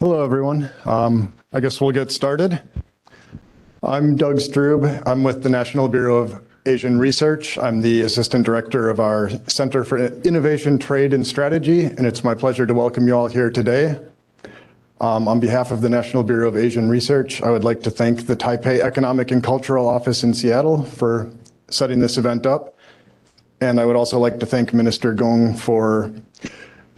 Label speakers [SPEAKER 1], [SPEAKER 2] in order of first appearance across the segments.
[SPEAKER 1] Hello, everyone. I guess we'll get started. I'm Doug Strube. I'm with the National Bureau of Asian Research. I'm the Assistant Director of our Center for Innovation, Trade, and Strategy, and it's my pleasure to welcome you all here today. On behalf of the National Bureau of Asian Research, I would like to thank the Taipei Economic and Cultural Office in Seattle for setting this event up. And I would also like to thank Minister Gong for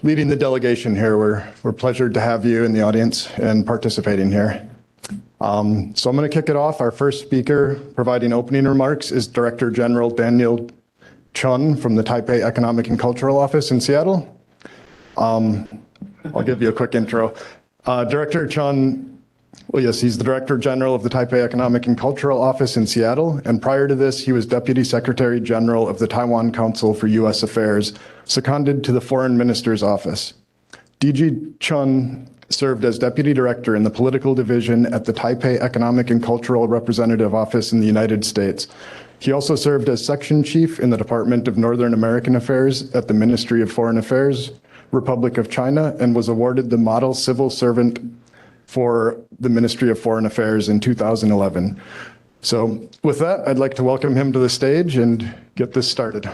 [SPEAKER 1] leading the delegation here. We're pleasured to have you in the audience and participating here. So I'm going to kick it off. Our first speaker providing opening remarks is Director General Daniel Chun from the Taipei Economic and Cultural Office in Seattle. I'll give you a quick intro. Director Chun, well, yes, he's the Director General of the Taipei Economic and Cultural Office in Seattle, and prior to this, he was Deputy Secretary General of the Taiwan Council for U.S. Affairs, seconded to the Foreign Minister's Office. DG Chun served as Deputy Director in the Political Division at the Taipei Economic and Cultural Representative Office in the United States. He also served as Section Chief in the Department of Northern American Affairs at the Ministry of Foreign Affairs, Republic of China, and was awarded the Model Civil Servant for the Ministry of Foreign Affairs in 2011. So with that, I'd like to welcome him to the stage and get this started.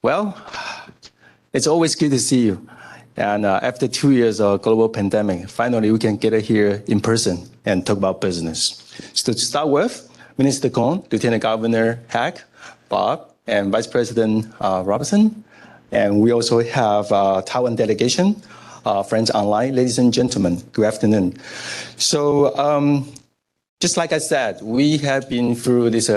[SPEAKER 2] Well, it's always good to see you. And after 2 years of global pandemic, finally we can get here in person and talk about business. So to start with, Minister Gong, Lieutenant Governor Hack, Bob, and Vice President Robertson. And we also have Taiwan delegation, friends online. Ladies and gentlemen, good afternoon. So just like I said, we have been through this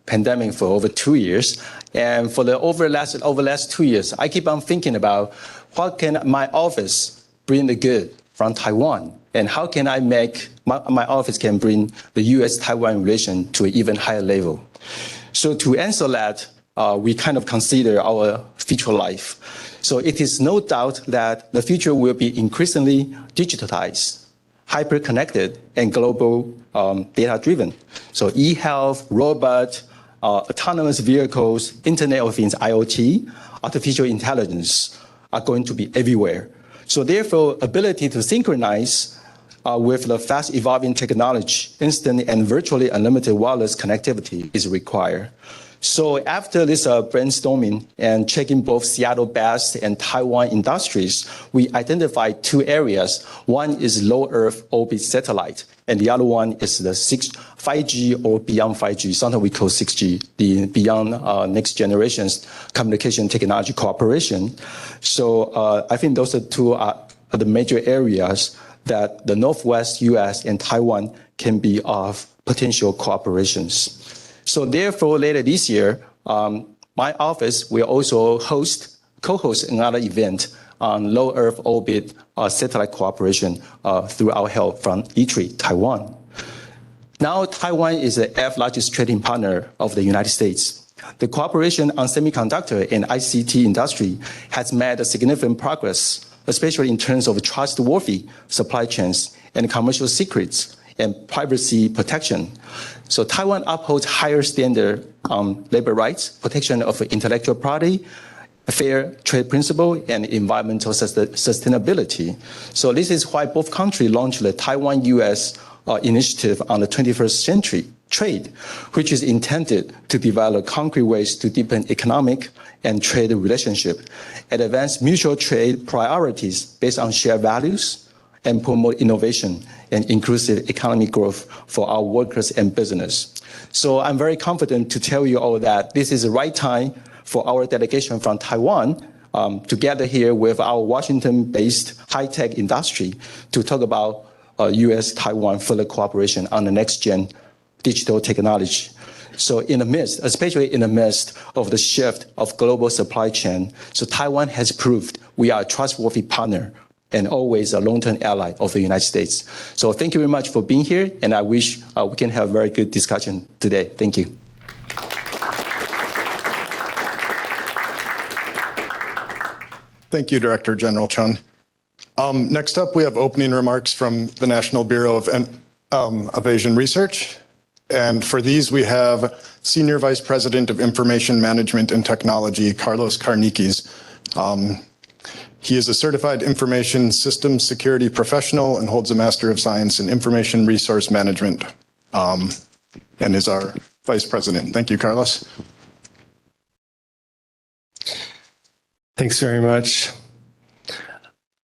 [SPEAKER 2] pandemic for over 2 years. And for the over last 2 years, I keep on thinking about what can my office bring the good from Taiwan, and how can I make my office can bring the U.S.-Taiwan relation to an even higher level. So to answer that, we kind of consider our future life. So it is no doubt that the future will be increasingly digitalized, hyper-connected, and global data-driven. So e-health, robot, autonomous vehicles, Internet of Things, IoT, artificial intelligence are going to be everywhere. So therefore, ability to synchronize with the fast evolving technology, instant and virtually unlimited wireless connectivity is required. So after this brainstorming and checking both Seattle-based and Taiwan industries, we identified two areas. One is low Earth orbit satellite, and the other one is the 5G or beyond 5G, sometimes we call 6G, the beyond next generation's communication technology cooperation. So I think those are two are the major areas that the Northwest U.S. and Taiwan can be of potential cooperations. So therefore, later this year, my office will also co-host another event on low Earth orbit satellite cooperation through our help from E3, Taiwan. Now, Taiwan is the 8th largest trading partner of the United States. The cooperation on semiconductor and ICT industry has made significant progress, especially in terms of trustworthy supply chains and commercial secrets and privacy protection. So Taiwan upholds higher standard on labor rights, protection of intellectual property, fair trade principle, and environmental sustainability. So this is why both countries launched the Taiwan-US initiative on the 21st century trade, which is intended to develop concrete ways to deepen economic and trade relationship and advance mutual trade priorities based on shared values and promote innovation and inclusive economic growth for our workers and business. So I'm very confident to tell you all that this is the right time for our delegation from Taiwan to gather here with our Washington-based high-tech industry to talk about U.S.-Taiwan further cooperation on the next-gen digital technology. So in the midst, especially in the midst of the shift of global supply chain, so Taiwan has proved we are a trustworthy partner and always a long-term ally of the United States. So thank you very much for being here, and I wish we can have a very good discussion today. Thank you.
[SPEAKER 1] Thank you, Director General Chun. Next up, we have opening remarks from the National Bureau of Asian Research. And for these, we have Senior Vice President of Information Management and Technology, Carlos Carniquis. He is a certified information systems security professional and holds a Master of Science in Information Resource Management, and is our Vice President. Thank you, Carlos.
[SPEAKER 3] Thanks very much.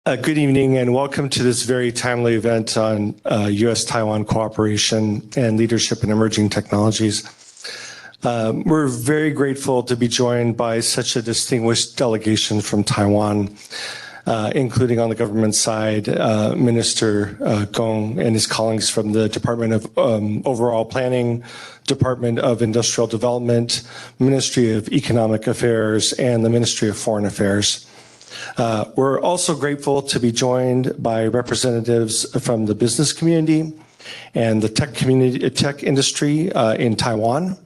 [SPEAKER 3] Good evening and welcome to this very timely event on U.S.-Taiwan cooperation and leadership in emerging technologies. We're very grateful to be joined by such a distinguished delegation from Taiwan, including on the government side, Minister Gong and his colleagues from the Department of Overall Planning, Department of Industrial Development, Ministry of Economic Affairs, and the Ministry of Foreign Affairs. We're also grateful to be joined by representatives from the business community and the tech industry in Taiwan.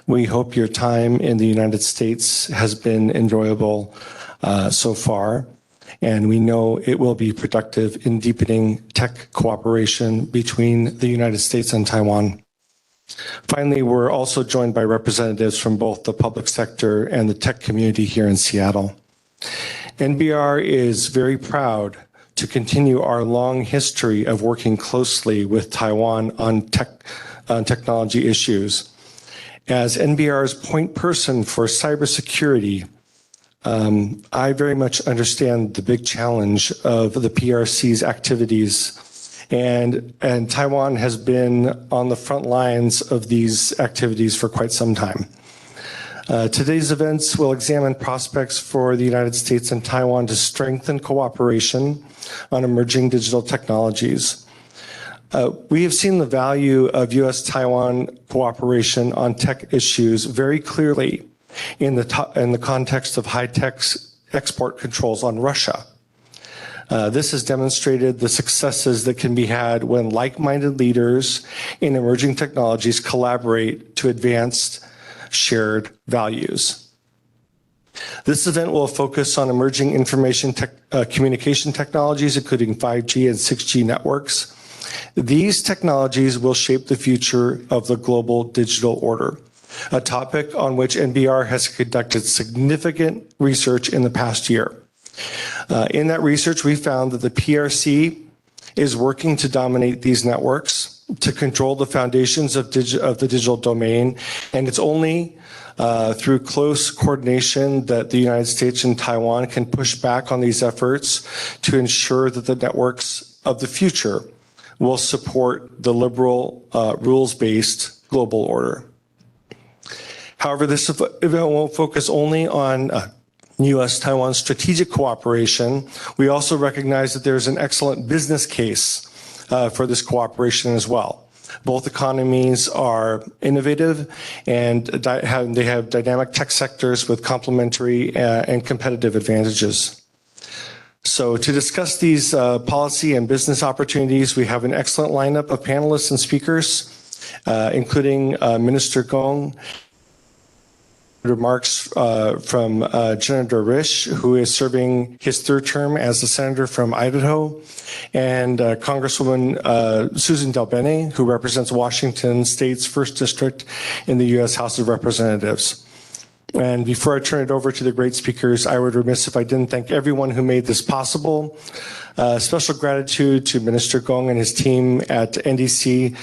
[SPEAKER 3] We hope your time in the United States has been enjoyable so far, and we know it will be productive in deepening tech cooperation between the United States and Taiwan. Finally, we're also joined by representatives from both the public sector and the tech community here in Seattle. NBR is very proud to continue our long history of working closely with Taiwan on technology issues. As NBR's point person for cybersecurity, I very much understand the big challenge of the PRC's activities, and Taiwan has been on the front lines of these activities for quite some time. Today's events will examine prospects for the United States and Taiwan to strengthen cooperation on emerging digital technologies. We have seen the value of U.S.-Taiwan cooperation on tech issues very clearly in the context of high-tech export controls on Russia. This has demonstrated the successes that can be had when like-minded leaders in emerging technologies collaborate to advance shared values. This event will focus on emerging information communication technologies, including 5G and 6G networks. These technologies will shape the future of the global digital order, a topic on which NBR has conducted significant research in the past year. In that research, we found that the PRC is working to dominate these networks, to control the foundations of the digital domain, and it's only through close coordination that the United States and Taiwan can push back on these efforts to ensure that the networks of the future will support the liberal, rules-based global order. However, this event won't focus only on U.S.-Taiwan strategic cooperation. We also recognize that there's an excellent business case for this cooperation as well. Both economies are innovative and they have dynamic tech sectors with complementary and competitive advantages. So to discuss these policy and business opportunities, we have an excellent lineup of panelists and speakers, including Minister Gong, remarks from Senator Risch, who is serving his third term as a senator from Idaho, and Congresswoman Susan DelBene, who represents Washington State's 1st District in the U.S. House of Representatives. And before I turn it over to the great speakers, I would be remiss if I didn't thank everyone who made this possible. Special gratitude to Minister Gong and his team at NDC,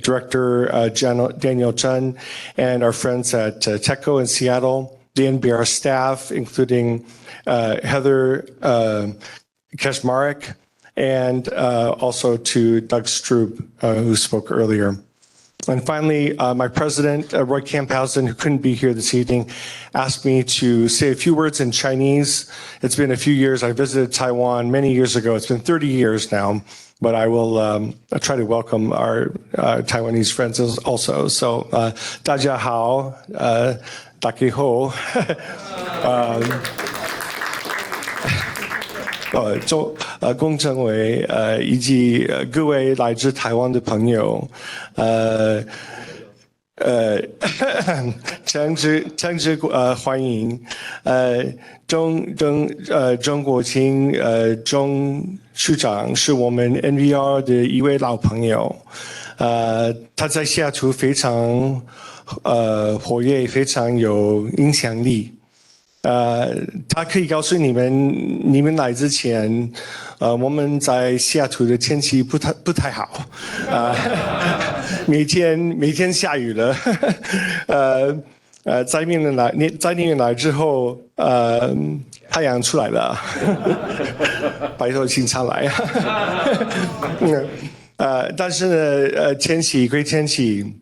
[SPEAKER 3] Director Daniel Chen, and our friends at TECO in Seattle, the NBR staff, including Heather Keshmarek, and also to Doug Strube, who spoke earlier. And finally, my president, Roy Camphausen, who couldn't be here this evening, asked me to say a few words in Chinese. It's been a few years. I visited Taiwan many years ago. It's been 30 years now, but I will I'll try to welcome our Taiwanese friends also. So, 大家好, 大家好. 龚政委以及各位来自台湾的朋友，诚挚欢迎，钟国清钟处长是我们 NVR 的一位老朋友，他在西雅图非常活跃，非常有影响力。他可以告诉你们来之前，我们在西雅图的天气不太好，每天下雨了，在你们来之后，太阳出来了，拜托请上来，但是呢，天气归天气，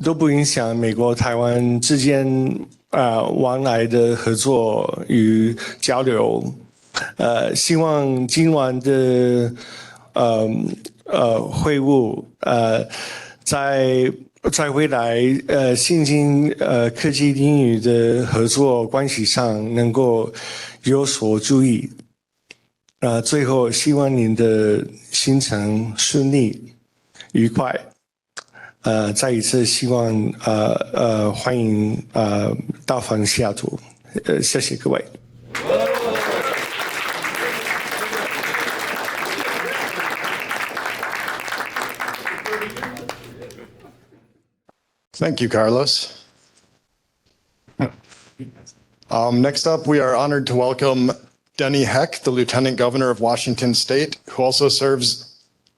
[SPEAKER 3] 都不影响美国台湾之间。往来的合作与交流，希望今晚的会晤，在未来新兴科技领域的合作关系上能够有所注意。最后希望您的行程顺利愉快。再一次希望欢迎到访西雅图，谢谢各位。
[SPEAKER 1] Thank you, Carlos. Next up, we are honored to welcome Denny Heck, the Lieutenant Governor of Washington State, who also serves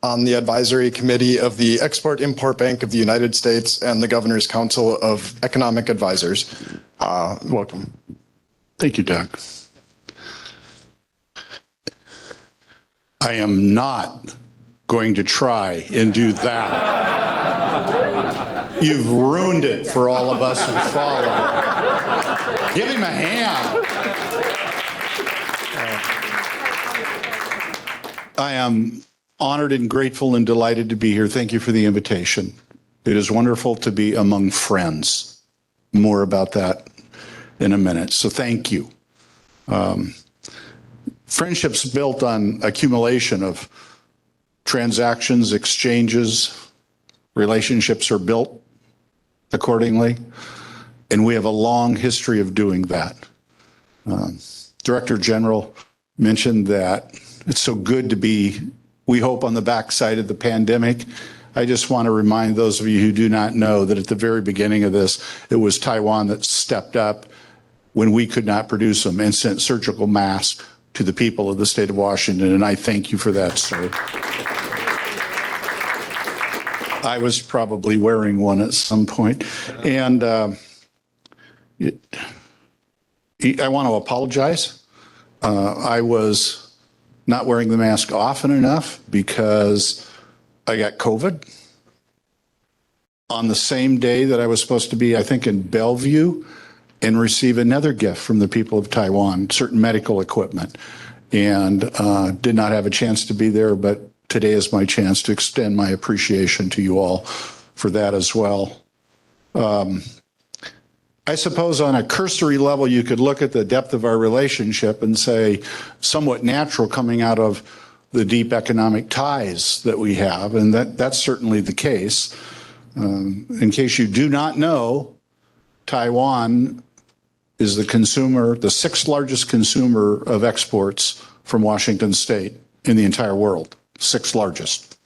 [SPEAKER 1] on the advisory committee of the Export-Import Bank of the United States and the Governor's Council of Economic Advisors. Welcome.
[SPEAKER 4] Thank you, Doug. I am not going to try and do that. You've ruined it for all of us who follow. Give him a hand. I am honored and grateful and delighted to be here. Thank you for the invitation. It is wonderful to be among friends. More about that in a minute. So thank you. Friendships built on accumulation of transactions, exchanges, relationships are built accordingly. And we have a long history of doing that. Director General mentioned that it's so good to be, we hope, on the backside of the pandemic. I just want to remind those of you who do not know that at the very beginning of this, it was Taiwan that stepped up when we could not produce them and sent surgical masks to the people of the state of Washington, and I thank you for that, sir. I was probably wearing one at some point. And I want to apologize. I was not wearing the mask often enough because I got COVID on the same day that I was supposed to be, I think, in Bellevue and receive another gift from the people of Taiwan, certain medical equipment, and did not have a chance to be there, but today is my chance to extend my appreciation to you all for that as well. I suppose on a cursory level, you could look at the depth of our relationship and say somewhat natural coming out of the deep economic ties that we have, and that's certainly the case. In case you do not know, Taiwan is the sixth largest consumer of exports from Washington State in the entire world, sixth largest.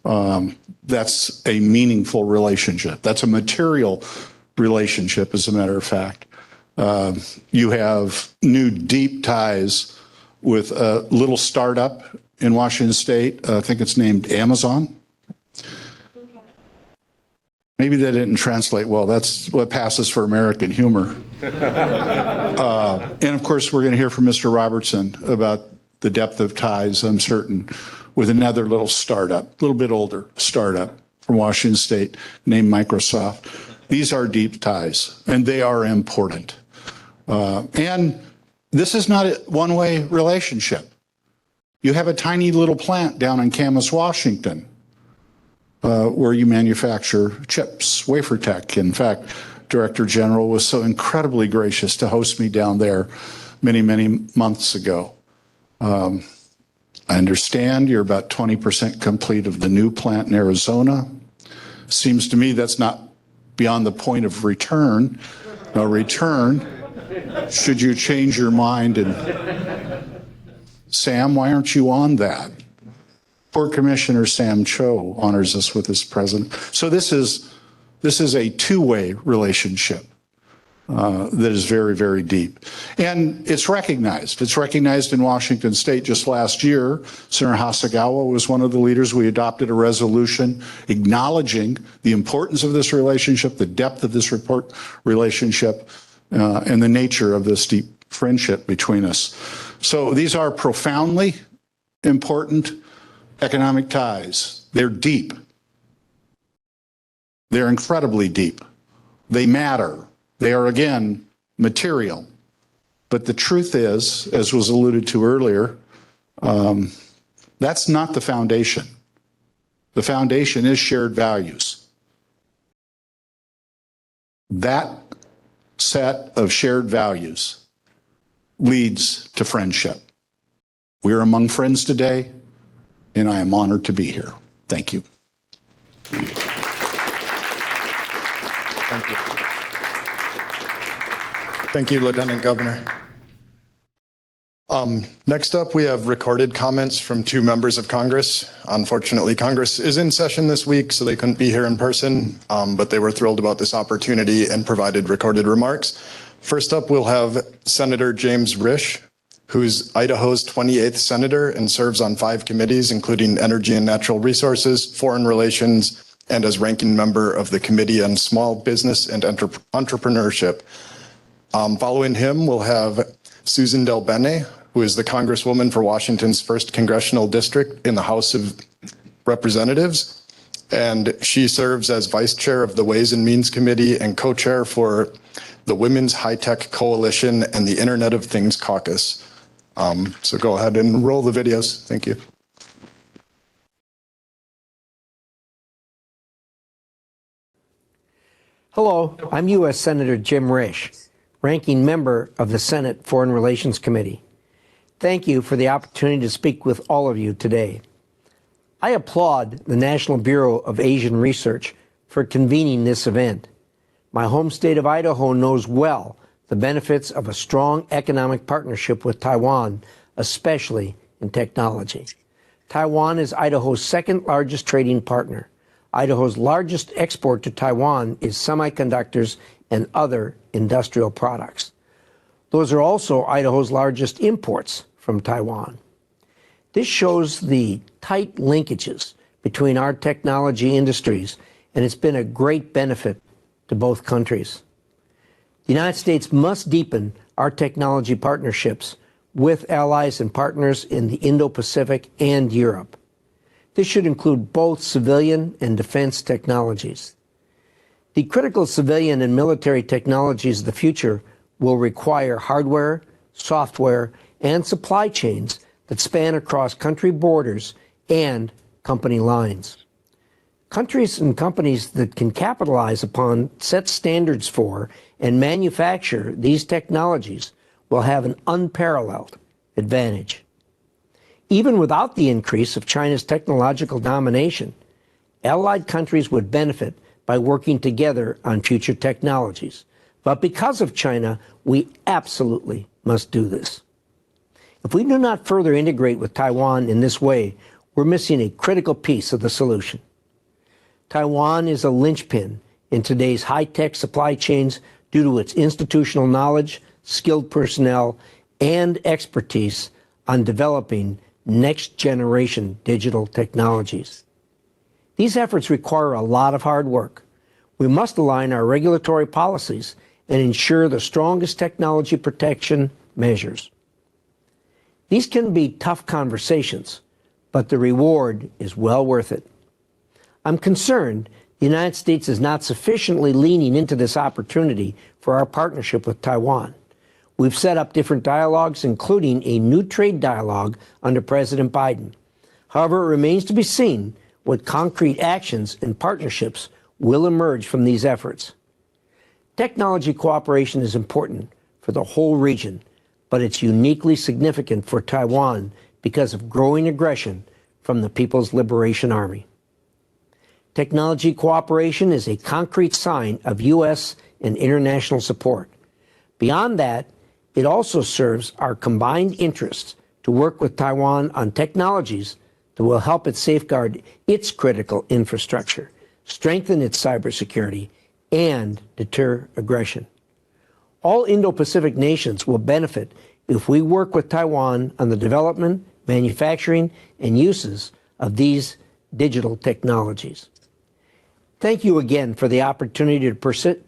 [SPEAKER 4] That's a meaningful relationship. That's a material relationship, as a matter of fact. You have new deep ties with a little startup in Washington State. I think it's named Amazon. Maybe that didn't translate well. That's what passes for American humor. And of course, we're going to hear from Mr. Robertson about the depth of ties, I'm certain, with another little startup, a little bit older startup from Washington State named Microsoft. These are deep ties, and they are important. And this is not a one-way relationship. You have a tiny little plant down in Camas, Washington, where you manufacture chips, wafer tech. In fact, Director General was so incredibly gracious to host me down there many, many months ago. I understand you're about 20% complete of the new plant in Arizona, Seems to me that's not beyond the point of return. A return, should you change your mind. And Sam, why aren't you on that? Poor Commissioner Sam Cho honors us with his present. So this is a two-way relationship that is very, very deep. And it's recognized. It's recognized in Washington State just last year. Senator Hasegawa was one of the leaders. We adopted a resolution acknowledging the importance of this relationship, the depth of this relationship, and the nature of this deep friendship between us. So these are profoundly important economic ties. They're deep. They're incredibly deep. They matter. They are, again, material. But the truth is, as was alluded to earlier, that's not the foundation. The foundation is shared values. That set of shared values leads to friendship. We are among friends today, and I am honored to be here. Thank you.
[SPEAKER 1] Thank you. Thank you, Lieutenant Governor. Next up, we have recorded comments from two members of Congress. Unfortunately, Congress is in session this week, so they couldn't be here in person, but they were thrilled about this opportunity and provided recorded remarks. First up, we'll have Senator James Risch, who's Idaho's 28th senator and serves on 5 committees, including Energy and Natural Resources, Foreign Relations, and as ranking member of the Committee on Small Business and Entrepreneurship. Following him, we'll have Susan Del Bene, who is the Congresswoman for Washington's 1st Congressional District in the House of Representatives. And she serves as Vice Chair of the Ways and Means Committee and Co-Chair for the Women's High Tech Coalition and the Internet of Things Caucus. So go ahead and roll the videos. Thank you.
[SPEAKER 5] Hello, I'm U.S. Senator Jim Risch, ranking member of the Senate Foreign Relations Committee. Thank you for the opportunity to speak with all of you today. I applaud the National Bureau of Asian Research for convening this event. My home state of Idaho knows well the benefits of a strong economic partnership with Taiwan, especially in technology. Taiwan is Idaho's 2nd largest trading partner. Idaho's largest export to Taiwan is semiconductors and other industrial products. Those are also Idaho's largest imports from Taiwan. This shows the tight linkages between our technology industries, and it's been a great benefit to both countries. The United States must deepen our technology partnerships with allies and partners in the Indo-Pacific and Europe. This should include both civilian and defense technologies. The critical civilian and military technologies of the future will require hardware, software, and supply chains that span across country borders and company lines. Countries and companies that can capitalize upon, set standards for, and manufacture these technologies will have an unparalleled advantage. Even without the increase of China's technological domination, allied countries would benefit by working together on future technologies. But because of China, we absolutely must do this. If we do not further integrate with Taiwan in this way, we're missing a critical piece of the solution. Taiwan is a linchpin in today's high-tech supply chains due to its institutional knowledge, skilled personnel, and expertise on developing next-generation digital technologies. These efforts require a lot of hard work. We must align our regulatory policies and ensure the strongest technology protection measures. These can be tough conversations, but the reward is well worth it. I'm concerned the United States is not sufficiently leaning into this opportunity for our partnership with Taiwan. We've set up different dialogues, including a new trade dialogue under President Biden. However, it remains to be seen what concrete actions and partnerships will emerge from these efforts. Technology cooperation is important for the whole region, but it's uniquely significant for Taiwan because of growing aggression from the People's Liberation Army. technology cooperation is a concrete sign of U.S. and international support. Beyond that, it also serves our combined interests to work with Taiwan on technologies that will help it safeguard its critical infrastructure, strengthen its cybersecurity, and deter aggression. All Indo-Pacific nations will benefit if we work with Taiwan on the development, manufacturing, and uses of these digital technologies. Thank you again for the opportunity to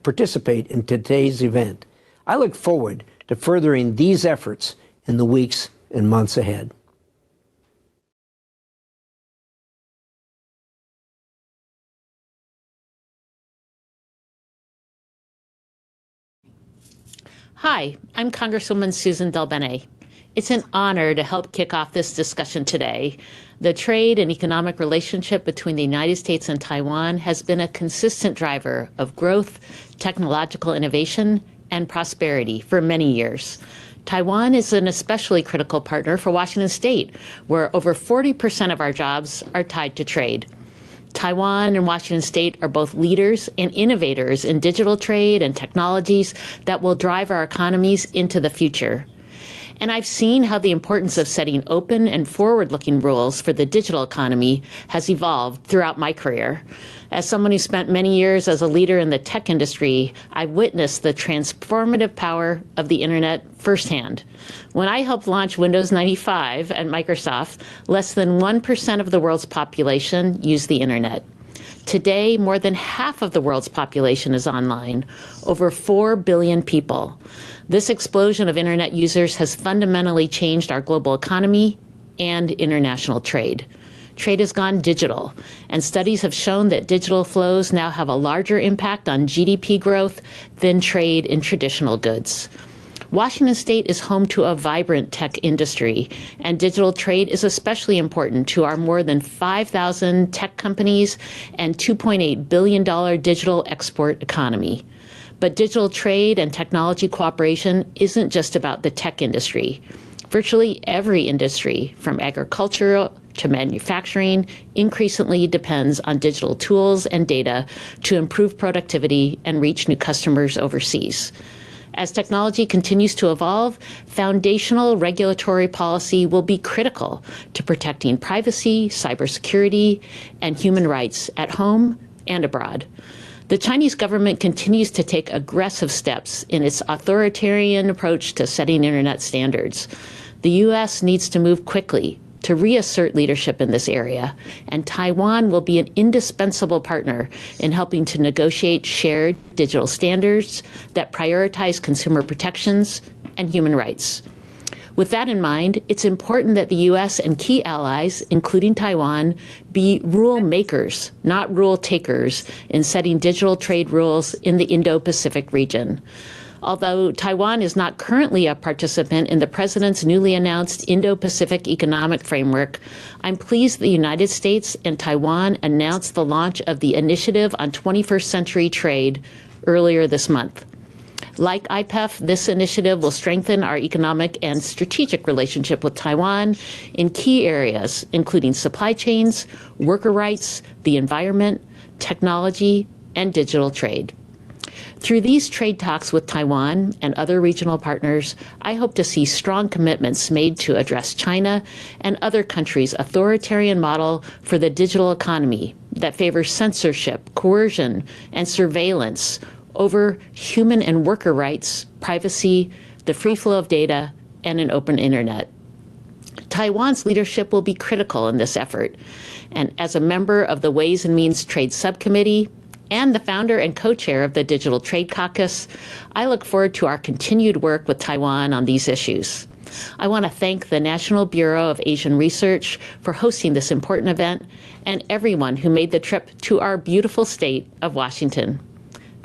[SPEAKER 5] participate in today's event. I look forward to furthering these efforts in the weeks and months ahead.
[SPEAKER 6] Hi, I'm Congresswoman Susan DelBene. It's an honor to help kick off this discussion today. The trade and economic relationship between the United States and Taiwan has been a consistent driver of growth, technological innovation, and prosperity for many years. Taiwan is an especially critical partner for Washington State, where over 40% of our jobs are tied to trade. Taiwan and Washington State are both leaders and innovators in digital trade and technologies that will drive our economies into the future. And I've seen how the importance of setting open and forward-looking rules for the digital economy has evolved throughout my career. As someone who spent many years as a leader in the tech industry, I've witnessed the transformative power of the internet firsthand. When I helped launch Windows 95 at Microsoft, less than 1% of the world's population used the internet. Today, more than half of the world's population is online, over 4 billion people. This explosion of internet users has fundamentally changed our global economy and international trade. Trade has gone digital, and studies have shown that digital flows now have a larger impact on GDP growth than trade in traditional goods. Washington State is home to a vibrant tech industry, and digital trade is especially important to our more than 5,000 tech companies and $2.8 billion digital export economy. But digital trade and technology cooperation isn't just about the tech industry. Virtually every industry, from agriculture to manufacturing, increasingly depends on digital tools and data to improve productivity and reach new customers overseas. As technology continues to evolve, foundational regulatory policy will be critical to protecting privacy, cybersecurity, and human rights at home and abroad. The Chinese government continues to take aggressive steps in its authoritarian approach to setting internet standards. The U.S. needs to move quickly to reassert leadership in this area, and Taiwan will be an indispensable partner in helping to negotiate shared digital standards that prioritize consumer protections and human rights. With that in mind, it's important that the U.S. and key allies, including Taiwan, be rule makers, not rule takers, in setting digital trade rules in the Indo-Pacific region. Although Taiwan is not currently a participant in the President's newly announced Indo-Pacific Economic Framework, I'm pleased the United States and Taiwan announced the launch of the Initiative on 21st Century Trade earlier this month. Like IPEF, this initiative will strengthen our economic and strategic relationship with Taiwan in key areas, including supply chains, worker rights, the environment, technology, and digital trade. Through these trade talks with Taiwan and other regional partners, I hope to see strong commitments made to address China and other countries' authoritarian model for the digital economy that favors censorship, coercion, and surveillance over human and worker rights, privacy, the free flow of data, and an open internet. Taiwan's leadership will be critical in this effort. And as a member of the Ways and Means Trade Subcommittee and the founder and co-chair of the Digital Trade Caucus, I look forward to our continued work with Taiwan on these issues. I want to thank the National Bureau of Asian Research for hosting this important event and everyone who made the trip to our beautiful state of Washington.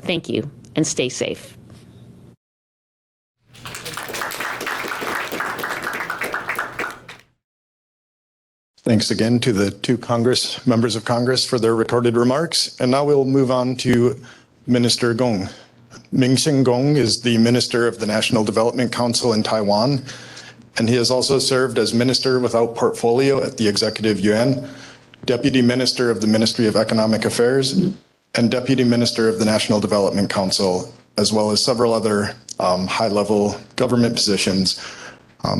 [SPEAKER 6] Thank you, and stay safe.
[SPEAKER 1] Thanks again to the two members of Congress for their recorded remarks. And now we'll move on to Minister Gong. Ming-Shin Gong is the Minister of the National Development Council in Taiwan, and he has also served as Minister without Portfolio at the Executive Yuan. Deputy Minister of the Ministry of Economic Affairs, and Deputy Minister of the National Development Council, as well as several other high-level government positions.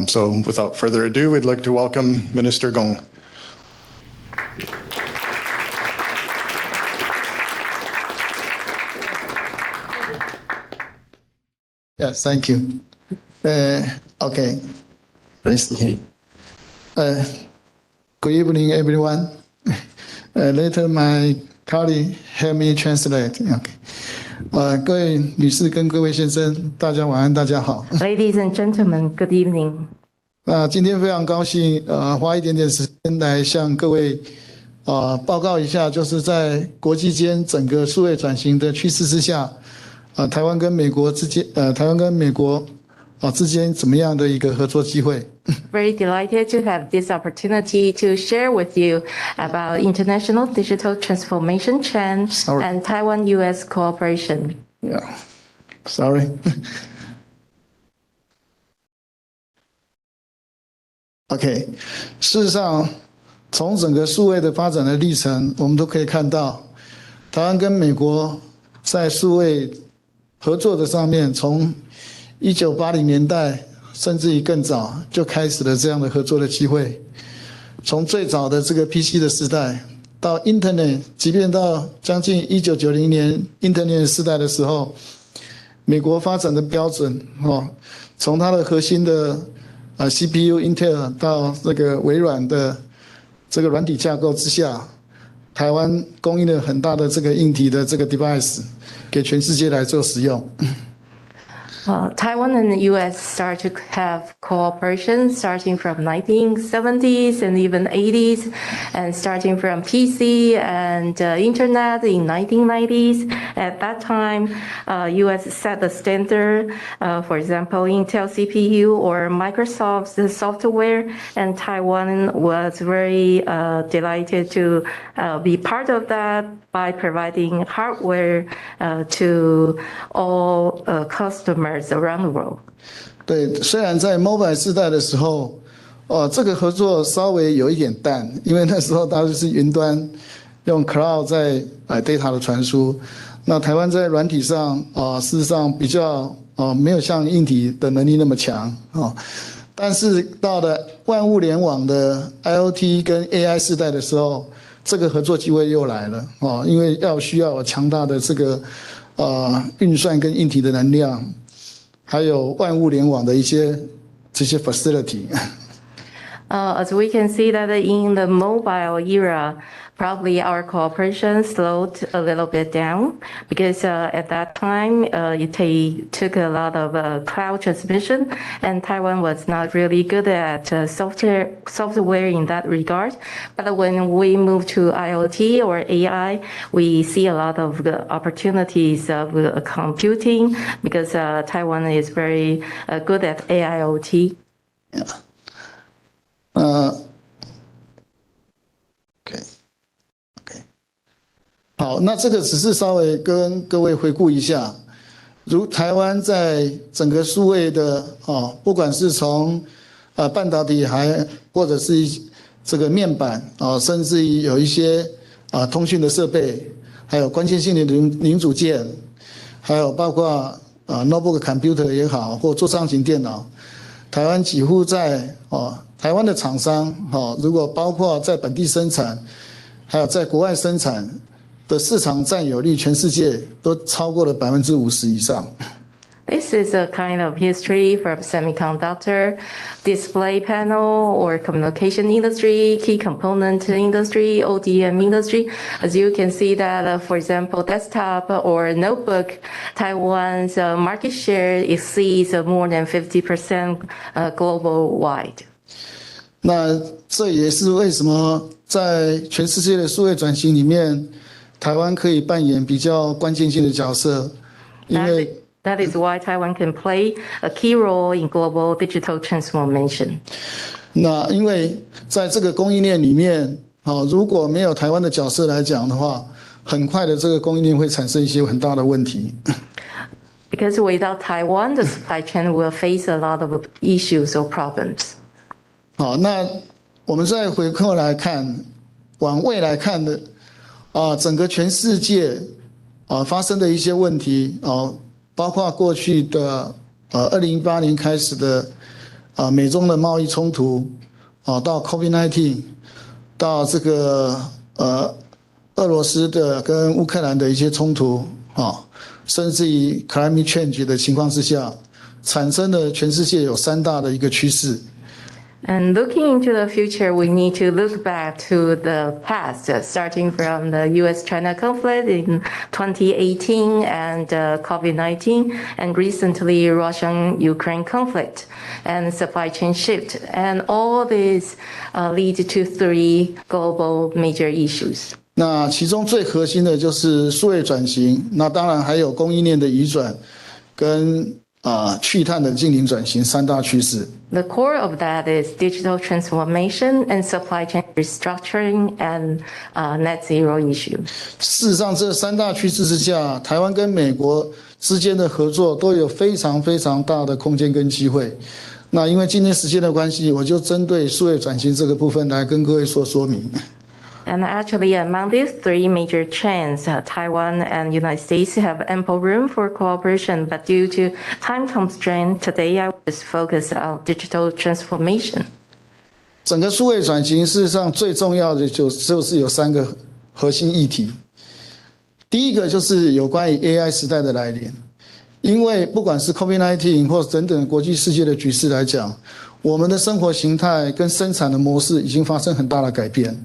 [SPEAKER 1] So without further ado, we'd like to welcome Minister Gong.
[SPEAKER 7] Yes, thank you. Okay. Good evening, everyone. Later, my colleague help me translate. Okay. 各位女士跟各位先生，大家晚安，大家好。
[SPEAKER 8] Ladies and gentlemen, good evening.
[SPEAKER 7] 今天非常高兴，花一点点时间来向各位报告一下，就是在国际间整个数位转型的趋势之下，台湾跟美国之间，之间怎么样的一个合作机会？
[SPEAKER 8] Very delighted to have this opportunity to share with you about international digital transformation trends and Taiwan-US cooperation.
[SPEAKER 7] Yeah, sorry. OK， 事实上，从整个数位的发展的历程，我们都可以看到，台湾跟美国在数位合作的上面，从1980年代甚至于更早就开始了这样的合作的机会。从最早的这个 PC 的时代到 Internet， 即便到将近1990年 Internet 时代的时候，美国发展的标准从它的核心的CPU Intel 到这个微软的这个软体架构之下，台湾供应了很大的这个硬体的这个 device 给全世界来做使用。
[SPEAKER 8] Taiwan and the U.S. start to have cooperation starting from 1970s and even 80s, and starting from PC and Internet in 1990s. At that time, U.S. set the standard, for example, Intel CPU or Microsoft's software, and Taiwan was very delighted to be part of that by providing hardware to all customers around the world.
[SPEAKER 7] 对，虽然在 mobile 时代的时候，这个合作稍微有一点淡，因为那时候大家就是云端用 cloud 在data 的传输。那台湾在软体上事实上比较没有像硬体的能力那么强但是到了万物联网的 IoT 跟 AI 时代的时候，这个合作机会又来了因为需要有强大的这个运算跟硬体的能量，还有万物联网的这些 facility。As
[SPEAKER 8] we can see that in the mobile era, probably our cooperation slowed a little bit down because at that time it took a lot of cloud transmission, and Taiwan was not really good at software in that regard. But when we move to IoT or AI, we see a lot of the opportunities of computing because Taiwan is very good at AIoT.
[SPEAKER 7] Yeah. OK， 好，那这个只是稍微跟各位回顾一下，如台湾在整个数位的不管是从半导体或者是这个面板甚至于有一些通讯的设备，还有关键性的零组件，还有包括notebook computer 也好，或桌上型电脑，台湾几乎在台湾的厂商如果包括在本地生产，还有在国外生产的市场占有率，全世界都超过了50%以上。
[SPEAKER 8] This is a kind of history from semiconductor, display panel, or communication industry, key component industry, ODM industry. As you can see that, for example, desktop or notebook, Taiwan's market share exceeds more than 50% global wide.
[SPEAKER 7] 那这也是为什么在全世界的数位转型里面，台湾可以扮演比较关键性的角色，因为
[SPEAKER 8] That is why Taiwan can play a key role in global digital transformation.
[SPEAKER 7] 那因为在这个供应链里面，如果没有台湾的角色来讲的话，很快的这个供应链会产生一些很大的问题。
[SPEAKER 8] Because without Taiwan, the supply chain will face a lot of issues or problems.
[SPEAKER 7] 好，那我们再回过来看，往未来看的整个全世界发生的一些问题包括过去的2018年开始的美中的贸易冲突到 COVID-19， 到这个俄罗斯的跟乌克兰的一些冲突甚至于 climate change 的情况之下，产生了全世界有3大的一个趋势。
[SPEAKER 8] And looking into the future, we need to look back to the past, starting from the US-China conflict in 2018 and COVID-19, and recently Russian-Ukraine conflict and supply chain shift. And all these lead to 3 global major issues.
[SPEAKER 7] 那其中最核心的就是数位转型，那当然还有供应链的移转跟去碳的净零转型3大趋势。
[SPEAKER 8] The core of that is digital transformation and supply chain restructuring and net zero issue.
[SPEAKER 7] 事实上，这3大趋势之下，台湾跟美国之间的合作都有非常非常大的空间跟机会。那因为今天时间的关系，我就针对数位转型这个部分来跟各位说明。
[SPEAKER 8] And actually, among these 3 major trends, Taiwan and United States have ample room for cooperation. But due to time constraint, today I will just focus on digital transformation.
[SPEAKER 7] 整个数位转型事实上最重要的就是有3个核心议题。第一个就是有关于 AI 时代的来临，因为不管是 COVID-19 或等等国际世界的局势来讲，我们的生活形态跟生产的模式已经发生很大的改变。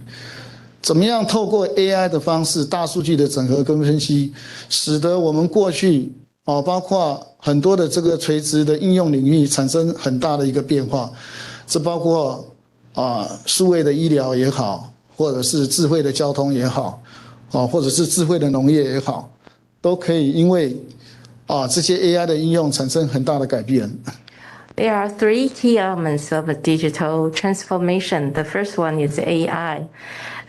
[SPEAKER 7] 怎么样透过 AI 的方式，大数据的整合跟分析，使得我们过去包括很多的这个垂直的应用领域产生很大的一个变化。这包括数位的医疗也好，或者是智慧的交通也好，或者是智慧的农业也好，都可以因为这些 AI 的应用产生很大的改变。
[SPEAKER 8] There are 3 key elements of a digital transformation. The first one is AI.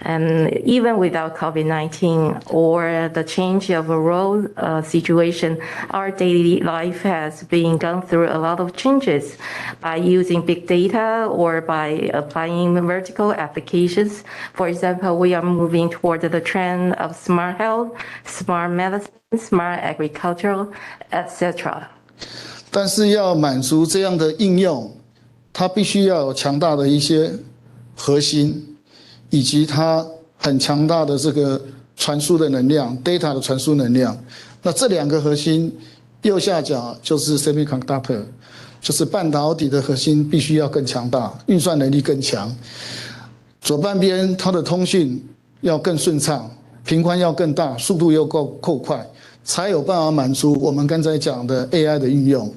[SPEAKER 8] And even without COVID-19 or the change of a role situation, our daily life has been gone through a lot of changes by using big data or by applying vertical applications. For example, we are moving toward the trend of smart health, smart medicine, smart agriculture, etc.
[SPEAKER 7] 但是要满足这样的应用，它必须要有强大的一些核心，以及它很强大的这个传输的能量 ，data 的传输能量。那这2个核心，右下角就是 semiconductor， 就是半导体的核心必须要更强大，运算能力更强。左半边它的通讯要更顺畅，频宽要更大，速度又够快。才有办法满足我们刚才讲的 AI 的应用。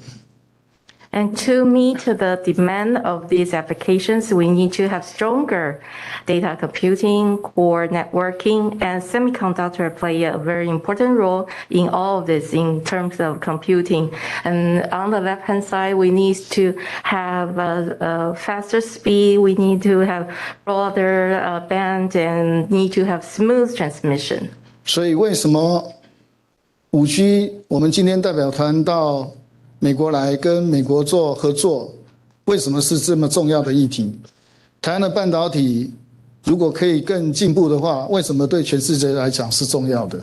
[SPEAKER 8] And to meet the demand of these applications, we need to have stronger data computing, core networking, and semiconductor play a very important role in all of this in terms of computing. And on the left-hand side, we need to have a faster speed, we need to have broader band, and need to have smooth transmission.
[SPEAKER 7] 所以为什么5G 我们今天代表团到美国来跟美国做合作，为什么是这么重要的议题？台湾的半导体如果可以更进步的话，为什么对全世界来讲是重要的？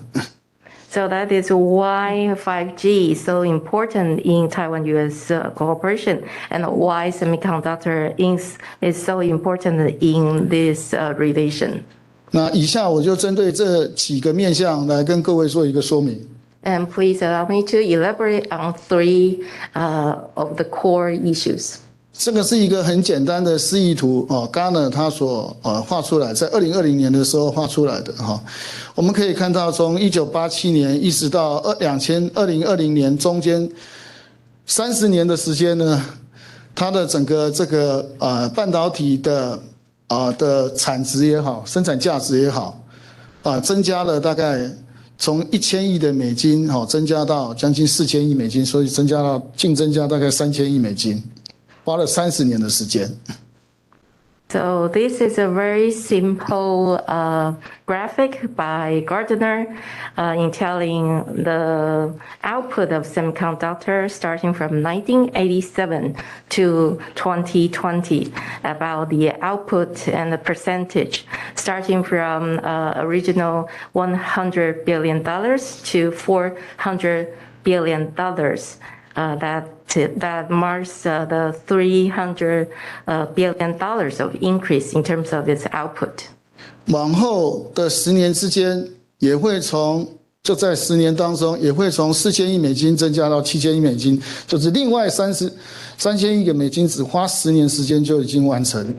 [SPEAKER 8] So that is why 5G is so important in Taiwan-US cooperation, and why semiconductor is so important in this relation.
[SPEAKER 7] 那以下我就针对这几个面向来跟各位做一个说明。
[SPEAKER 8] And please allow me to elaborate on 3 of the core issues.
[SPEAKER 7] 这个是一个很简单的示意图Gartner 他所画出来，在2020年的时候画出来的我们可以看到，从1987年一直到2020年中间30年的时间呢，它的整个这个半导体的产值也好，生产价值也好增加了大概从1000亿的美金增加到将近4000亿美金，所以增加大概3000亿美金，花了30年的时间。
[SPEAKER 8] So this is a very simple graphic by Gardner in telling the output of semiconductors starting from 1987 to 2020, about the output and the percentage starting from original $100 billion to $400 billion. That marks the $300 billion of increase in terms of its output.
[SPEAKER 7] 往后的10年之间，也会就在10年当中，也会从4000亿美金增加到7000亿美金，就是另外3000亿个美金，只花10年时间就已经完成。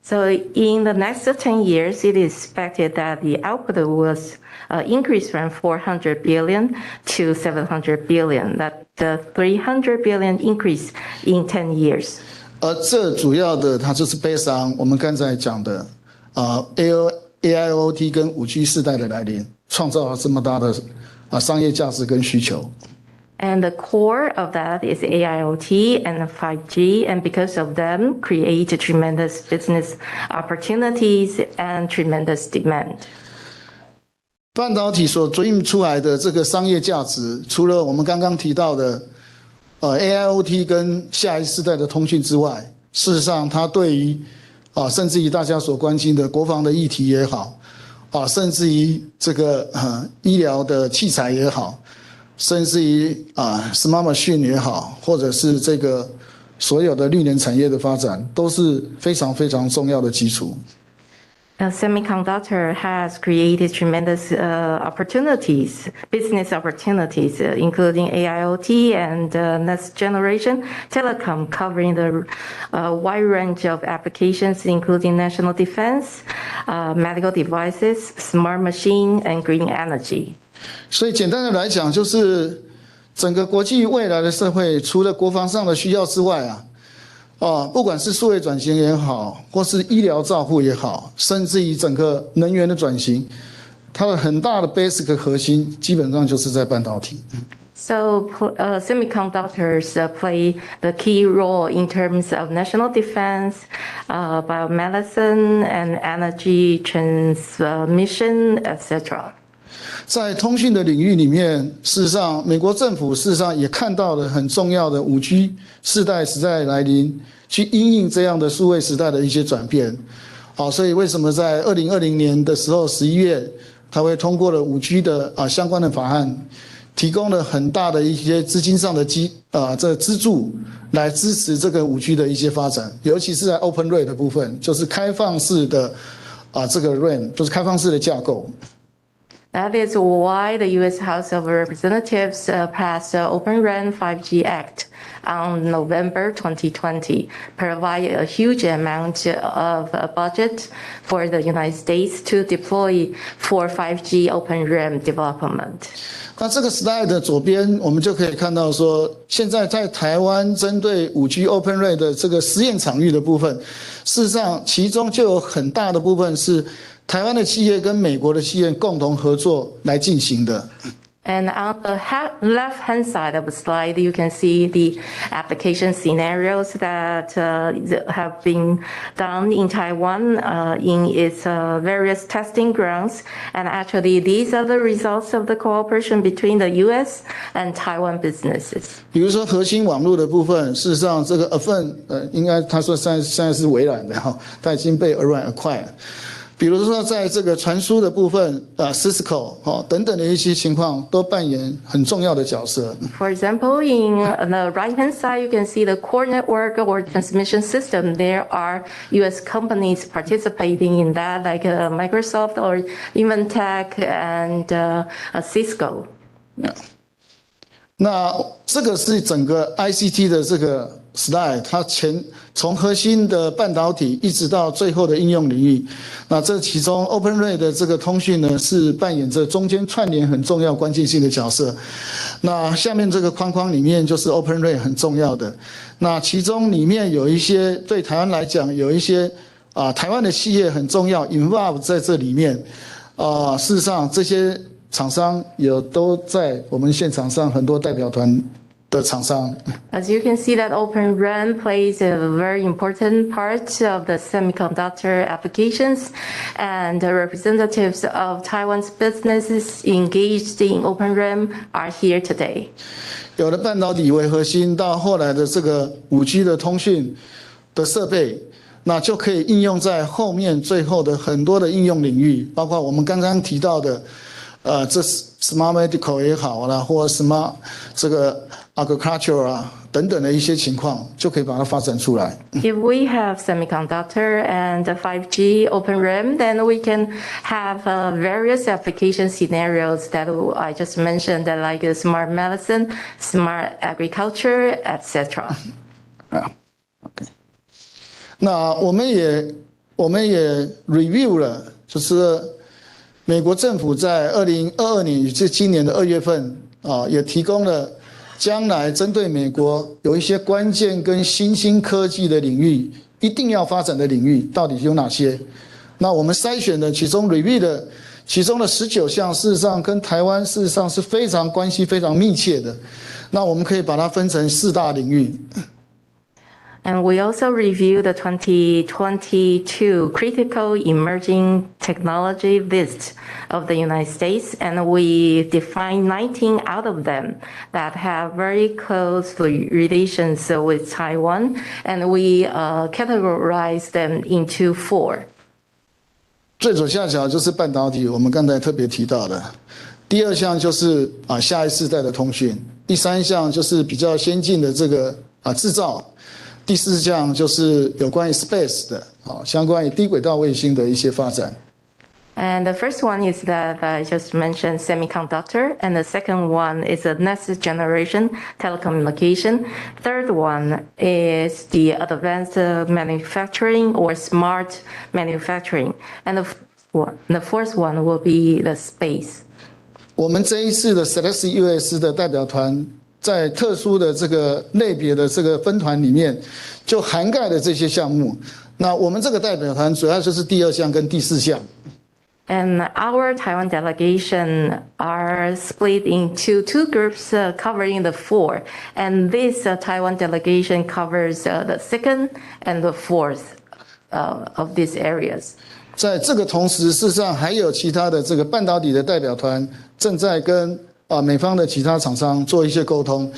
[SPEAKER 8] So in the next 10 years, it is expected that the output was increased from 400 billion to 700 billion. That the 300 billion increase in 10 years.
[SPEAKER 7] 而这主要的，它就是based on我们刚才讲的AIoT 跟5G 世代的来临，创造了这么大的商业价值跟需求。
[SPEAKER 8] And the core of that is AIoT and 5G, and because of them, create tremendous business opportunities and tremendous demand.
[SPEAKER 7] 半导体所追印出来的这个商业价值，除了我们刚刚提到的AIoT 跟下一世代的通讯之外，事实上它对于甚至于大家所关心的国防的议题也好，甚至于这个医疗的器材也好，甚至于smart machine 也好，或者是这个所有的绿能产业的发展，都是非常非常重要的基础。
[SPEAKER 8] Semiconductor has created tremendous opportunities, business opportunities, including AIoT and next generation telecom, covering the wide range of applications, including national defense, medical devices, smart machine, and green energy.
[SPEAKER 7] 所以简单的来讲，就是整个国际未来的社会，除了国防上的需要之外不管是数位转型也好，或是医疗照护也好，甚至于整个能源的转型，它的很大的 basic 核心基本上就是在半导体。
[SPEAKER 8] So semiconductors play the key role in terms of national defense, biomedicine, and energy transmission, etc.
[SPEAKER 7] 在通讯的领域里面，事实上，美国政府事实上也看到了很重要的5G 世代时代来临，去因应这样的数位时代的一些转变。所以为什么在2020年的时候11月，它会通过了5G 的相关的法案，提供了很大的一些资金上的这资助，来支持这个5G 的一些发展，尤其是在 Open RAN 的部分，就是开放式的这个 RAN， 就是开放式的架构。
[SPEAKER 8] That is why the U.S. House of Representatives passed the Open RAN 5G Act on November 2020, provide a huge amount of budget for the United States to deploy for 5G Open RAN development.
[SPEAKER 7] 那这个 slide 的左边，我们就可以看到说，现在在台湾针对5G Open RAN 的这个实验场域的部分，事实上其中就有很大的部分是台湾的企业跟美国的企业共同合作来进行的。
[SPEAKER 8] And on the left-hand side of the slide, you can see the application scenarios that have been done in Taiwan in its various testing grounds. And actually, these are the results of the cooperation between the U.S. and Taiwan businesses.
[SPEAKER 7] 比如说核心网络的部分，事实上这个应该他说现在是微软的它已经被微软 acquire。比如说，在这个传输的部分，Cisco 等等的一些情况，都扮演很重要的角色。
[SPEAKER 8] For example, in the right-hand side, you can see the core network or transmission system. There are U.S. companies participating in that, like Microsoft or Inventec and Cisco.
[SPEAKER 7] 那这个是整个 ICT 的这个 slide， 它从核心的半导体一直到最后的应用领域。那这其中 Open RAN 的这个通讯呢，是扮演着中间串联很重要关键性的角色。那下面这个框框里面就是 Open RAN 很重要的。那其中里面有一些对台湾来讲，有一些台湾的企业很重要 involve 在这里面。事实上这些厂商都在我们现场上很多代表团的厂商。
[SPEAKER 8] As you can see that Open RAN plays a very important part of the semiconductor applications, and the representatives of Taiwan's businesses engaged in Open RAN are here today.
[SPEAKER 7] 有了半导体为核心，到后来的这个5G 的通讯的设备，那就可以应用在后面最后的很多的应用领域，包括我们刚刚提到的，这 smart medical 也好啦，或 smart 这个 agriculture 啊等等的一些情况，就可以把它发展出来。
[SPEAKER 8] If we have semiconductor and 5G Open RAN, then we can have various application scenarios that I just mentioned, that like smart medicine, smart agriculture, etc.
[SPEAKER 7] 啊 ，OK。那我们也 review 了，就是美国政府在2022年，也就是今年的2月份啊，也提供了将来针对美国有一些关键跟新兴科技的领域，一定要发展的领域到底有哪些？那我们筛选的其中 review 的其中的19项，事实上跟台湾事实上是非常关系非常密切的。那我们可以把它分成4大领域。
[SPEAKER 8] And we also review the 2022 Critical Emerging Technology List of the United States, and we define 19 out of them that have very close relations with Taiwan, and we categorize them into 4.
[SPEAKER 7] 最左下角就是半导体，我们刚才特别提到的。第2项就是下一世代的通讯，第3项就是比较先进的这个制造。第4项就是有关于 space 的，相关于低轨道卫星的一些发展。
[SPEAKER 8] And the first one is that I just mentioned semiconductor, and the second one is the next generation telecommunication. Third one is the advanced manufacturing or smart manufacturing, and the fourth one will be the space.
[SPEAKER 7] 我们这一次的 NextGen 的代表团，在特殊的这个类别的这个分团里面，就涵盖了这些项目。那我们这个代表团主要就是第2项跟第4项。
[SPEAKER 8] And our Taiwan delegation are split into 2 groups covering the 4. And this Taiwan delegation covers the 2nd and the 4th of these areas.
[SPEAKER 7] 在这个同时，事实上还有其他的这个半导体的代表团正在跟美方的其他厂商做一些沟通。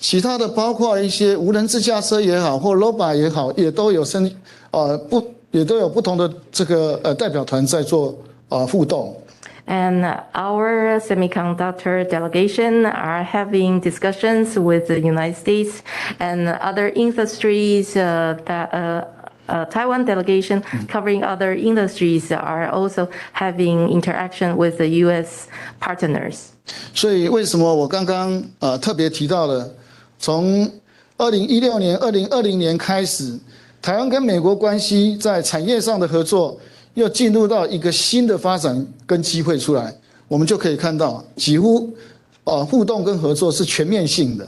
[SPEAKER 7] 其他的包括一些无人自驾车也好，或 robot 也好，也都有不同的这个代表团在做互动。
[SPEAKER 8] And our semiconductor delegation are having discussions with the United States and other industries Taiwan delegation covering other industries are also having interaction with the U.S. partners.
[SPEAKER 7] 所以为什么我刚刚特别提到了，从2016年、2020年开始，台湾跟美国关系在产业上的合作又进入到一个新的发展跟机会出来，我们就可以看到，几乎互动跟合作是全面性的。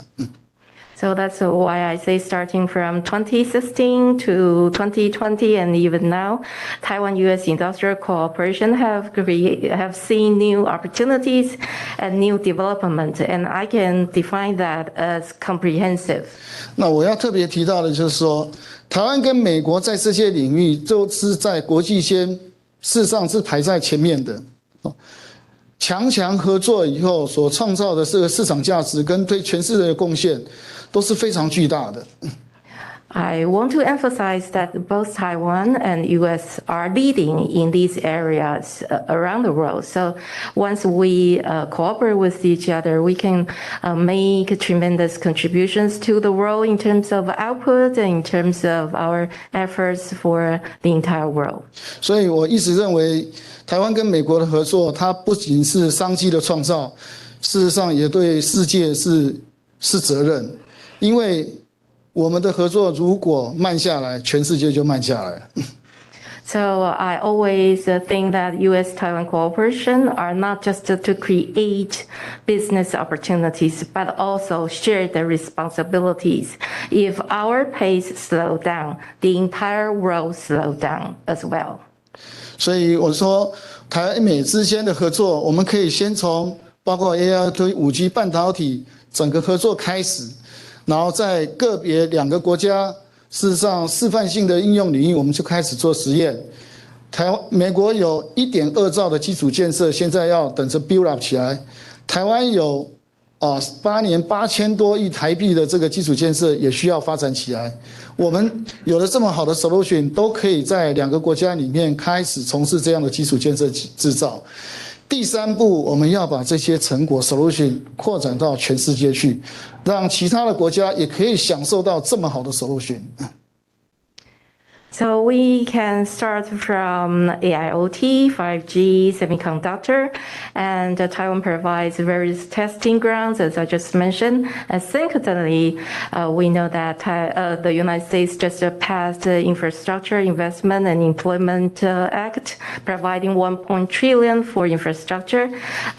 [SPEAKER 8] So that's why I say starting from 2016 to 2020 and even now, Taiwan-US industrial cooperation have seen new opportunities and new development, and I can define that as comprehensive.
[SPEAKER 7] 那我要特别提到的就是说，台湾跟美国在这些领域都是在国际间事实上是排在前面的。强合作以后所创造的这个市场价值跟对全世界的贡献都是非常巨大的。
[SPEAKER 8] I want to emphasize that both Taiwan and U.S. are leading in these areas around the world. So once we cooperate with each other, we can make tremendous contributions to the world in terms of output and in terms of our efforts for the entire world.
[SPEAKER 7] 所以我一直认为，台湾跟美国的合作，它不仅是商机的创造，事实上也对世界是责任，因为我们的合作如果慢下来，全世界就慢下来。
[SPEAKER 8] So I always think that U.S.-Taiwan cooperation are not just to create business opportunities, but also share the responsibilities. If our pace slow down, the entire world slow down as well.
[SPEAKER 7] 所以我说，台美之间的合作，我们可以先从包括 AI 推5G 半导体整个合作开始。然后在个别2个国家，事实上示范性的应用领域，我们就开始做实验。美国有1.2兆的基础建设，现在要等着 build up 起来。台湾有8年8000多亿台币的这个基础建设也需要发展起来。我们有了这么好的 solution， 都可以在2个国家里面开始从事这样的基础建设制造。第3步，我们要把这些成果 solution 扩展到全世界去，让其他的国家也可以享受到这么好的 solution。So
[SPEAKER 8] we can start from AIoT, 5G, semiconductor, and Taiwan provides various testing grounds, as I just mentioned. And secondly, we know that the United States just passed the Infrastructure Investment and Employment Act, providing $1 trillion for infrastructure.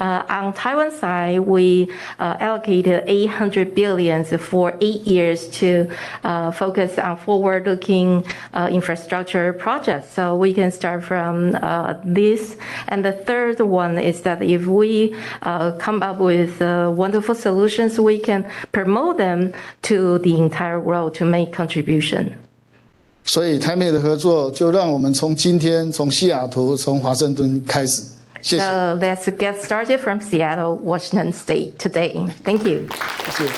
[SPEAKER 8] On Taiwan side, we allocated $800 billion for 8 years to focus on forward-looking infrastructure projects. So we can start from this. And the third one is that if we come up with wonderful solutions, we can promote them to the entire world to make contribution.
[SPEAKER 7] 所以台美的合作就让我们从今天从西雅图从华盛顿开始。谢谢。
[SPEAKER 8] So let's get started from Seattle, Washington State today. Thank you.
[SPEAKER 7] 谢谢。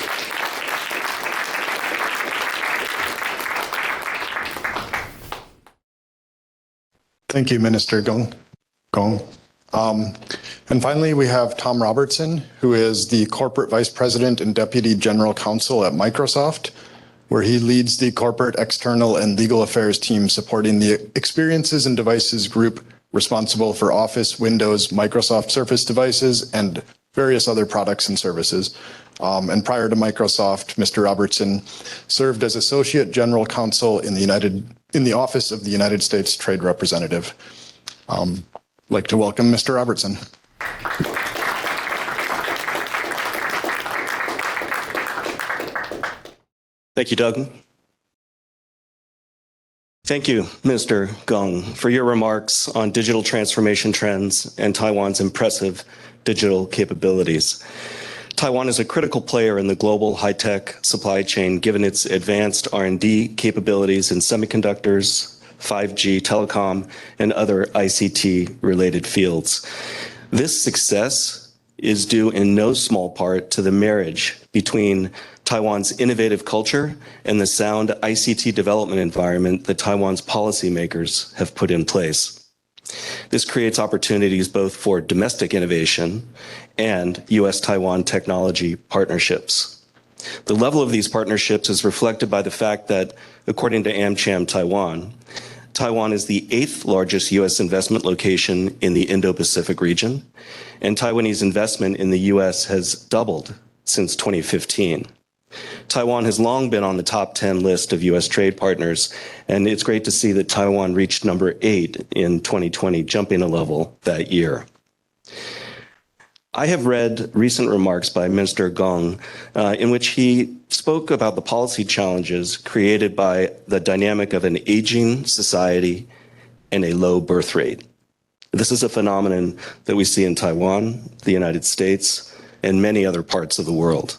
[SPEAKER 1] Thank you, Minister Gong. And finally, we have Tom Robertson, who is the Corporate Vice President and Deputy General Counsel at Microsoft, where he leads the corporate, external, and legal affairs team supporting the Experiences and Devices group responsible for Office, Windows, Microsoft Surface devices, and various other products and services. And prior to Microsoft, Mr. Robertson served as Associate General Counsel in the Office of the United States Trade Representative. I'd like to welcome Mr. Robertson.
[SPEAKER 9] Thank you, Doug. Thank you, Mr. Gong, for your remarks on digital transformation trends and Taiwan's impressive digital capabilities. Taiwan is a critical player in the global high-tech supply chain, given its advanced R&D capabilities in semiconductors, 5G, telecom, and other ICT-related fields. This success is due in no small part to the marriage between Taiwan's innovative culture and the sound ICT development environment that Taiwan's policymakers have put in place. This creates opportunities both for domestic innovation and U.S.-Taiwan technology partnerships. The level of these partnerships is reflected by the fact that, according to AmCham Taiwan, Taiwan is the 8th largest U.S. investment location in the Indo-Pacific region, and Taiwanese investment in the U.S. has doubled since 2015. Taiwan has long been on the top 10 list of U.S. trade partners, and it's great to see that Taiwan reached number 8 in 2020, jumping a level that year. I have read recent remarks by Minister Gong in which he spoke about the policy challenges created by the dynamic of an aging society and a low birth rate. This is a phenomenon that we see in Taiwan, the United States, and many other parts of the world.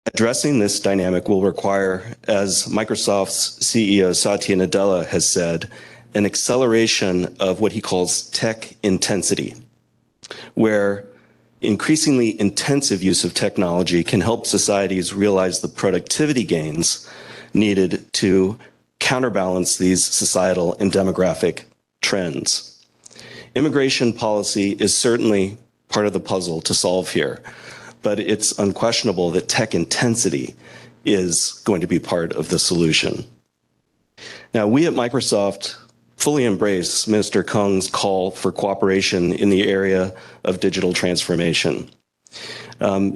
[SPEAKER 9] Addressing this dynamic will require, as Microsoft's CEO Satya Nadella has said, an acceleration of what he calls tech intensity, where increasingly intensive use of technology can help societies realize the productivity gains needed to counterbalance these societal and demographic trends. Immigration policy is certainly part of the puzzle to solve here, but it's unquestionable that tech intensity is going to be part of the solution. Now, we at Microsoft fully embrace Minister Kung's call for cooperation in the area of digital transformation.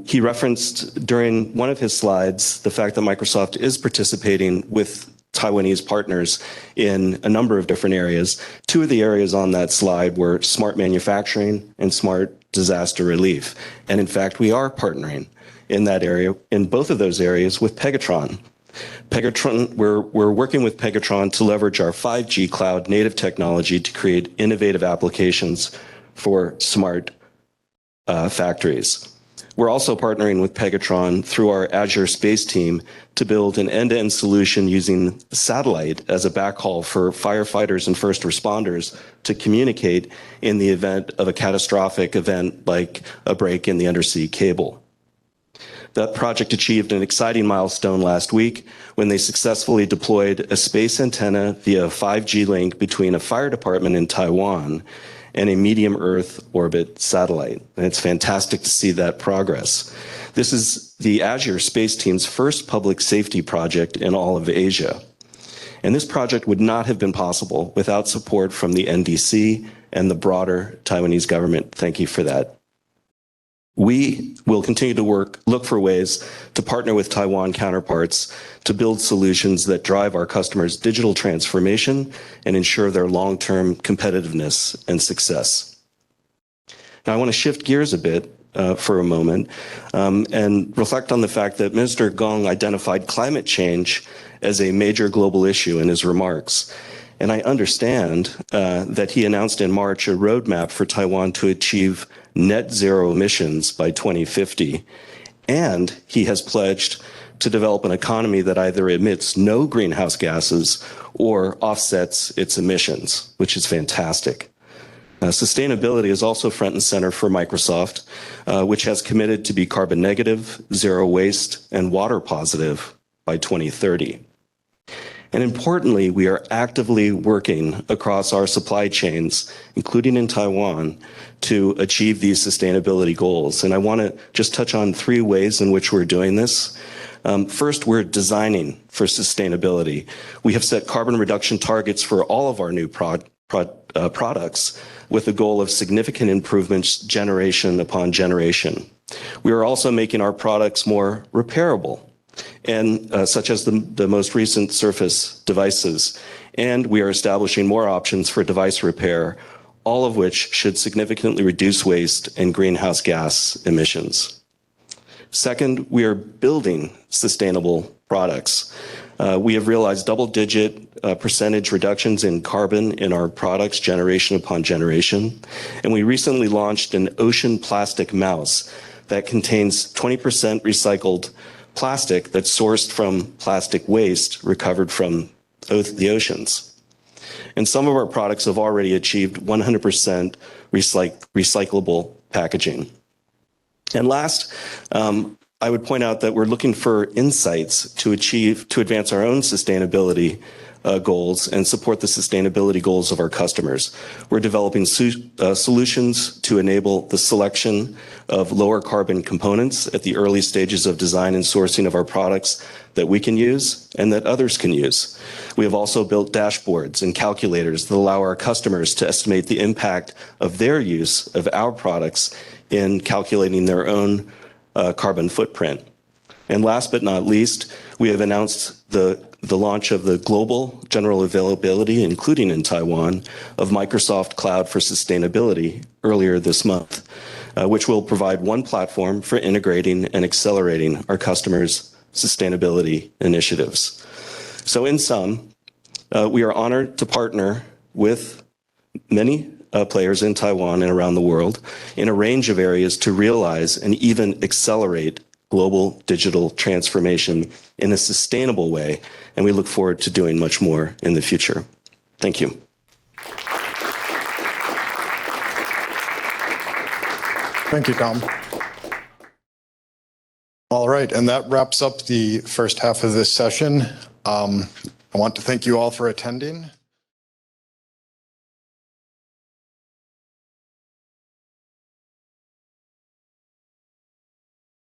[SPEAKER 9] He referenced during one of his slides the fact that Microsoft is participating with Taiwanese partners in a number of different areas. Two of the areas on that slide were smart manufacturing and smart disaster relief. And in fact, we are partnering in that area, in both of those areas, with Pegatron. We're working with Pegatron to leverage our 5G cloud native technology to create innovative applications for smart factories. We're also partnering with Pegatron through our Azure Space team to build an end-to-end solution using satellite as a backhaul for firefighters and first responders to communicate in the event of a catastrophic event like a break in the undersea cable. That project achieved an exciting milestone last week when they successfully deployed a space antenna via a 5G link between a fire department in Taiwan and a medium Earth orbit satellite. And it's fantastic to see that progress. This is the Azure Space Team's first public safety project in all of Asia. And this project would not have been possible without support from the NDC and the broader Taiwanese government. Thank you for that. We will continue to look for ways to partner with Taiwan counterparts to build solutions that drive our customers' digital transformation and ensure their long-term competitiveness and success. Now, I want to shift gears a bit for a moment and reflect on the fact that Minister Gong identified climate change as a major global issue in his remarks. And I understand that he announced in March a roadmap for Taiwan to achieve net zero emissions by 2050. And he has pledged to develop an economy that either emits no greenhouse gases or offsets its emissions, which is fantastic. Sustainability is also front and center for Microsoft, which has committed to be carbon negative, zero waste, and water positive by 2030. And importantly, we are actively working across our supply chains, including in Taiwan, to achieve these sustainability goals. And I want to just touch on 3 ways in which we're doing this. First, we're designing for sustainability. We have set carbon reduction targets for all of our new products with the goal of significant improvements generation upon generation. We are also making our products more repairable, and such as the most recent Surface devices. And we are establishing more options for device repair, all of which should significantly reduce waste and greenhouse gas emissions. Second, we are building sustainable products. We have realized double-digit percentage reductions in carbon in our products generation upon generation. And we recently launched an ocean plastic mouse that contains 20% recycled plastic that's sourced from plastic waste recovered from the oceans. And some of our products have already achieved 100% recyclable packaging. And last, I would point out that we're looking for insights to advance our own sustainability goals and support the sustainability goals of our customers. We're developing solutions to enable the selection of lower carbon components at the early stages of design and sourcing of our products that we can use and that others can use. We have also built dashboards and calculators that allow our customers to estimate the impact of their use of our products in calculating their own carbon footprint. And last but not least, we have announced the launch of the global general availability, including in Taiwan, of Microsoft Cloud for Sustainability earlier this month, which will provide one platform for integrating and accelerating our customers' sustainability initiatives. So in sum, we are honored to partner with many players in Taiwan and around the world in a range of areas to realize and even accelerate global digital transformation in a sustainable way, and we look forward to doing much more in the future. Thank you.
[SPEAKER 1] Thank you, Tom. All right, and that wraps up the first half of this session. I want to thank you all for attending.